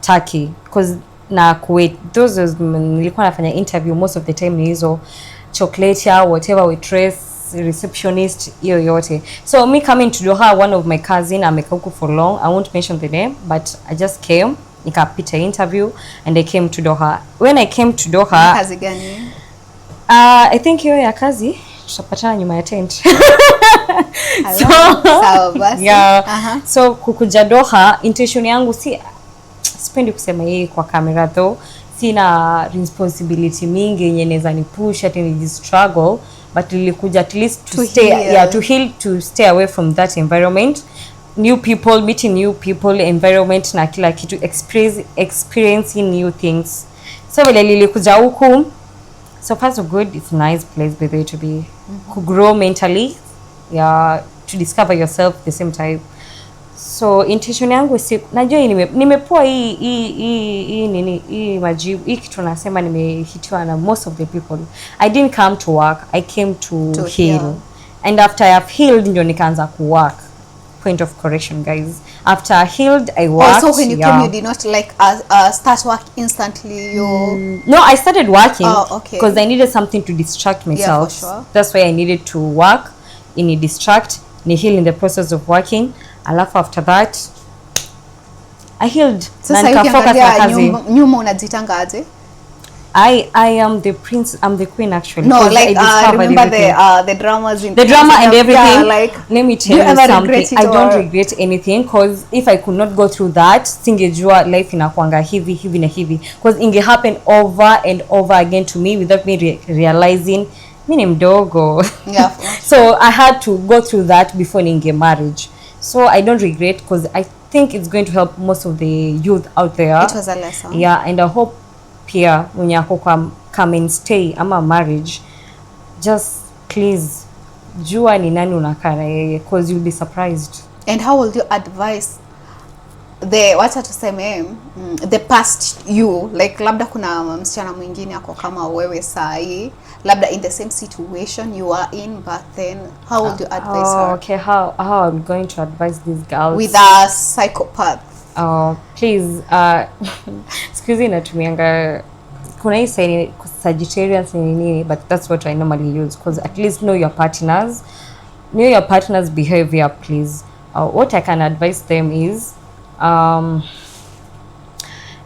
Turkey, because na Kuwait, those was nilikuwa nafanya interview most of the time, ni hizo chocolate ya whatever waitress, receptionist, hiyo yote. So me coming to Doha, one of my cousin amekaa huko for long, I won't mention the name, but I just came, nikapita interview and I came to Doha. When I came to Doha, kazi gani? I think hiyo ya kazi tutapatana nyuma ya tent. Sawa basi. Yeah. So kukuja Doha, intention yangu sipendi kusema hii kwa kamera though, sina responsibility mingi yenye naweza ni push ati ni struggle, but nilikuja at least to heal, to stay away from that environment, new people, meeting new people, environment na kila kitu, experiencing new things. So vile nilikuja huku, so first of good, it's a nice place by the way to be, to grow mentally, to discover yourself at the same time. So intention yangu najua nimepoa hii majibu hii kitu nasema, nimehitiwa na most of the people. I didn't come to work, I came to heal. And after I have healed ndio nikaanza ku work. Point of correction, guys. After I healed, I worked. Also when you came, you did not like start work instantly. No, I started working because I needed something to distract myself. Yeah, for sure. That's why I needed to work, in a distract, ni heal in the process of working. Alafu after that I healed. Sasa ukiangalia nyuma unajitanga aje? I am the prince, I'm the queen actually. No, like remember the dramas in the drama and everything. Like, let me tell you something. I don't regret anything, because if I could not go through that, singejua life inakuanga hivi na hivi, because inge happen over and over again to me without me realizing mimi ni mdogo. Yeah. So I had to go through that before ninge marriage. So I don't regret, because I think it's going to help most of the youth out there. It was a lesson. Yeah, and I hope pia when you come and stay ama marriage, just please jua ni nani unakaa na yeye, because you'll be surprised. And how will you advise wacha tuseme the past you, like labda kuna msichana mwingine ako kama wewe sahi, labda in the same situation you are in, but then how would you advise her? Okay, how I'm going to advise these girls with a psychopath? Please, excuse natumianga kuna hii Sagittarians ni nini, but that's what I normally use, because at least know your partners, know your partner's behavior, please. What I can advise them is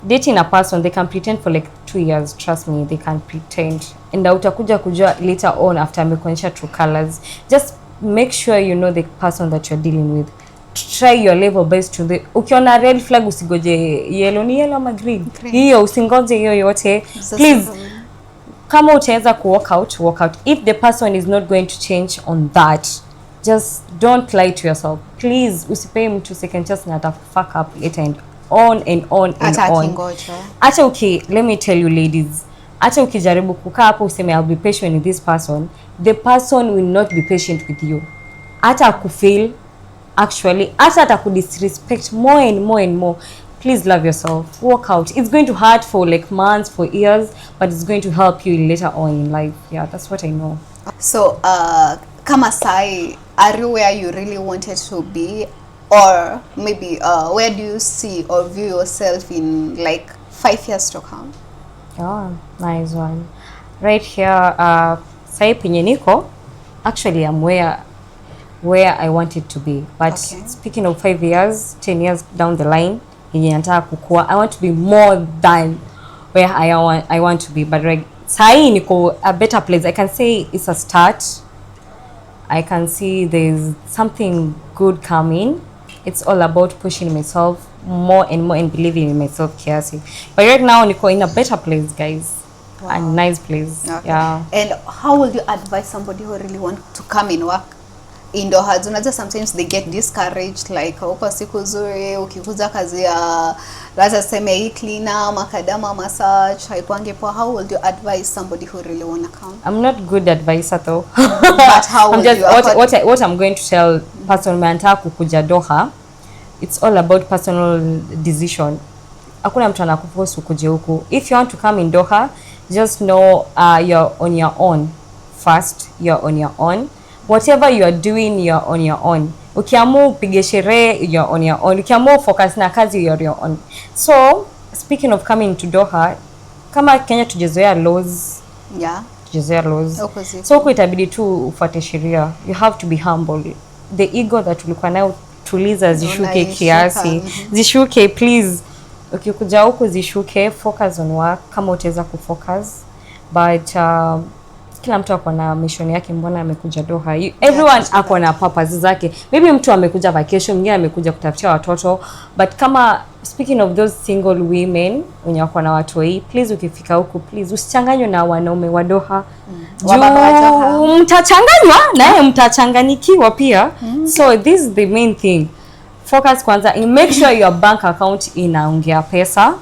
dating a person, they can pretend for like 2 years. Trust me, they can pretend, and utakuja kujua later on after amekuonyesha true colors. Just make sure you know the person that you're dealing with. Try your level best to the, ukiona red flag usigoje yellow, ni yellow ama green, hiyo usingoje hiyo yote. Please, kama utaweza ku walk out. If the person is not going to change on that, just don't lie to yourself. Please, usipee mtu second chance na ata fuck up later and on and on and on. Acha okay, let me tell you ladies, acha ukijaribu kukaa hapo useme I'll be patient with this person, the person will not be patient with you. Ata akufail, actually ata atakudisrespect more and more and more. Please love yourself, walk out. It's going to hurt for like months, for years, but it's going to help you later on in life. Yeah, that's what I know. So kama sai, are you where you really wanted to be, or maybe where do you see or view yourself in like 5 years to come? Oh, nice one. Right here, sai penye niko, actually I'm where I wanted to be. But speaking of 5 years, 10 years down the line, yenye nataka kukua, I want to be more than where I want to be. But right, sai niko a better place. I can say it's a start. I can see there's something good coming. It's all about pushing myself more and more and believing in myself kiasi. But right now niko in a better place, guys. Wow. A nice place. Okay. Yeah. And how would you advise somebody who really want to come and work indoor hard? Unajua sometimes they get discouraged, like huko siku nzuri ukikuza kazi ya lazima seme hii cleaner, makadama, massage haikwange poa. How would you advise somebody who really want to come? I'm not good advisor though. But how would you what I'm going to tell person mantaka kukuja Doha, it's all about personal decision. Hakuna mtu anakuforce ukuje huku. If you want to come in Doha, just know you're on your own. First, you're on your own. Whatever you are doing, you're on your own. Ukiamua upige sherehe, you're on your own. Ukiamua focus na kazi, you're on your own. So, speaking of coming to Doha, kama Kenya tujezoea laws. Yeah. Tujezoea laws. Opposite. So, huko itabidi tu ufuate sheria. You have to be humble. The ego that ulikuwa nayo tuliza zishuke kiasi. Zishuke, please. Ukikuja huko zishuke, focus on work kama utaweza kufocus. But kila mtu ako na mission yake, mbona amekuja Doha. Everyone ako na purpose zake. Maybe mtu amekuja vacation, mwingine amekuja kutafutia watoto. But kama speaking of those single women wenye wako na watoi, please ukifika huko please usichanganywe na wanaume wa Doha. Mtachanganywa naye mtachanganikiwa pia. So this is the main thing. Focus kwanza, make sure your bank account inaongea pesa.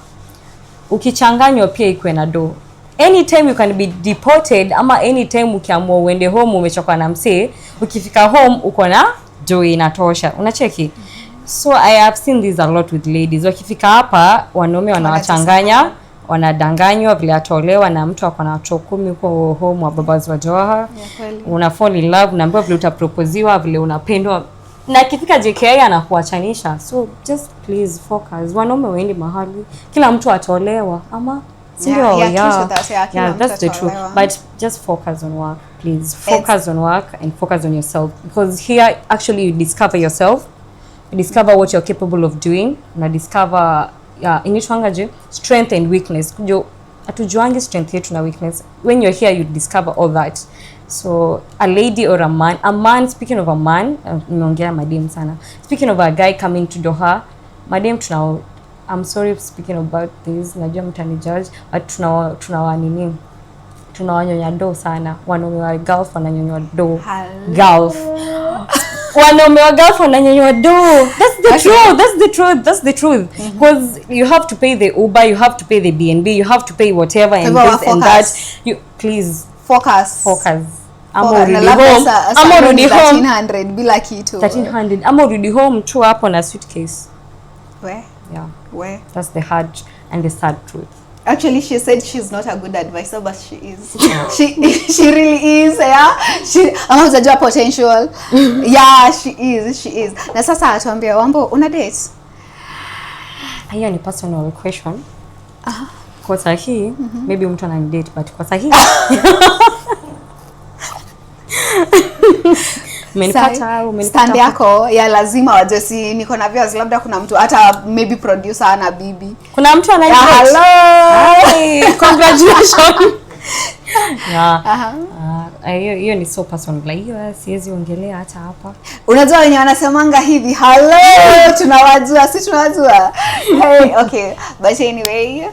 Ukichanganywa pia ikuwe na do. Anytime you can be deported, ama anytime ukiamua uende home umechoka na msee, ukifika home uko na do inatosha. Unacheki? So I have seen this a lot with ladies. Wakifika hapa wanaume wanawachanganya, wanadanganywa vile atolewa na mtu ako na watoto 10 huko home wa babazi wa Doha. Una fall in love, unaambiwa vile utaproposiwa, vile unapendwa. Na kifika JKI anakuachanisha. So just please focus. Wanaume waende mahali, kila mtu atolewa ama yeah, that's the truth. But just focus on work, please. Focus on work and focus on yourself, because here actually you discover yourself, you discover what you're capable of doing, na discover initwangaje strength and weakness. Kujo atujuangi strength yetu na weakness. When you're here you discover all that. So a lady or a man, speaking of a man, nimeongea madem sana. Speaking of a guy coming to Doha, madem tunao, I'm sorry speaking about this, najua mtani judge, but tunawanyonya do sana. Wanaume wa Gulf wananyonywa do. Gulf. Wanaume wa Gulf wananyonywa do. That's the truth. Because you have to pay the Uber, you have to pay the BNB, you have to pay whatever and this and that. You please focus. Ama rudi home 1300 bila kitu. 1300. Ama rudi home tu hapo na suitcase. Where? That's the hard and the sad truth. Actually, she said she's not a good advisor, but she is. she really is. Yeah. She amazajua potential. Yeah, she is. Na sasa atuambia Wambo, una date? Hiyo ni personal question. Kwa sahi, maybe mtu ana date, but kwa sahi Umenipata. Stand yako ya lazima wajue, si niko na viewers, labda kuna mtu hata maybe producer ana bibi, kuna mtu ana hello. Hi, congratulations. Hiyo ni so personal, like hiyo siwezi ongelea hata hapa. Unajua wenye wanasemanga hivi, hello, tunawajua, si tunawajua. Hey, okay, but anyway,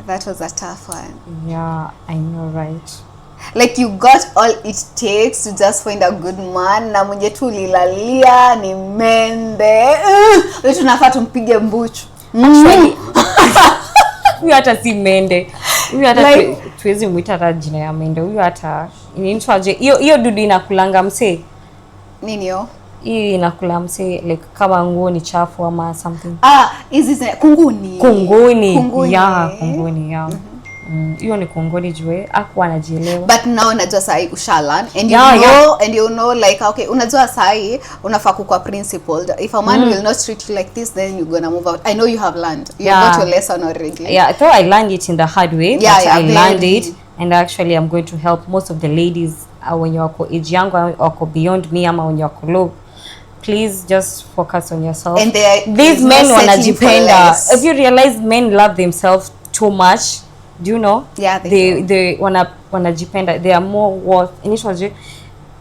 that was a tough one. Yeah, I know, right? Like you got all it takes to just find a good man, na mwenye tu lilalia ni mende. Wewe tunafaa tumpige mbuchu. Actually, huyu hata si mende. Huyu hata like, tuwezi muita hata jina ya mende. Huyu hata inaitwaje? Hiyo dudu inakulanga msee. Nini yo? Hii inakula msee like kama nguo ni chafu ama something. Hizi kunguni. Kunguni. Yeah, kunguni, yeah. Hiyo ni kongoni jue hakuwa anajielewa, but now unajua sahi ushalan and and you know like okay, unajua sahi unafaa kuwa principled. If a man will not treat you like this, then you're gonna move out. I know you have learned, you got your lesson already. I thought I learned it in the hard way, but I learned it, and actually I'm going to help most of the ladies when you are age young or beyond me ama when you are low. Please just focus on yourself. And these men wanajipenda. If you realize men love themselves too much, do you know? Yeah, they wanajipenda. They are more worth. Initially,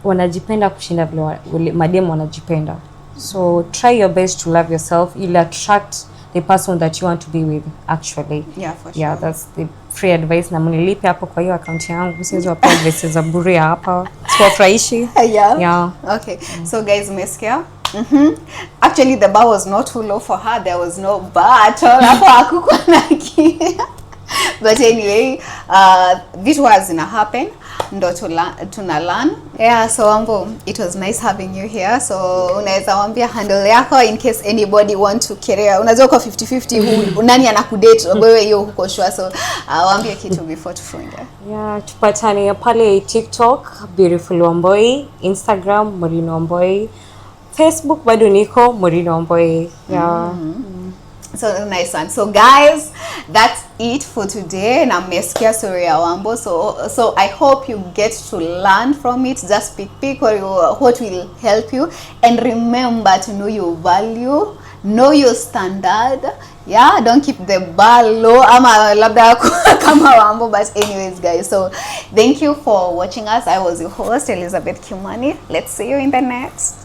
wanajipenda kushinda vile mademu wanajipenda. So try your best to love yourself. You'll attract the person that you want to be with. Actually, yeah, for sure. Yeah, that's the free advice. Na mnilipe hapo kwa hiyo account yangu. Siwezi wapa advice za bure hapa. Siwafurahishi. Yeah. Okay. So guys, umesikia? Actually, the bar was not too low for her. There was no bar at all. Hapo hakukuwa na kitu. But anyway, vitu hazina happen, ndo tuna learn. Yeah, so Ambo, it was nice having you here. So unaweza waambia handle yako in case anybody want to carry. Unajua uko 50-50 nani anakudate, wewe hiyo huko sure. So waambie kitu before tufunge. Yeah, tupatane pale TikTok Beautiful Wamboi, Instagram Morino Wamboi, Facebook bado niko Morino Wamboi. Yeah. So nice one. So guys, that's it for today. Na mmesikia story ya Wambo. So I hope you get to learn from it. Just pick what will help you, and remember to know your value, know your standard. Yeah, don't keep the bar low ama labda kama Wambo. But anyways guys, so thank you for watching us. I was your host Elizabeth Kimani. Let's see you in the next.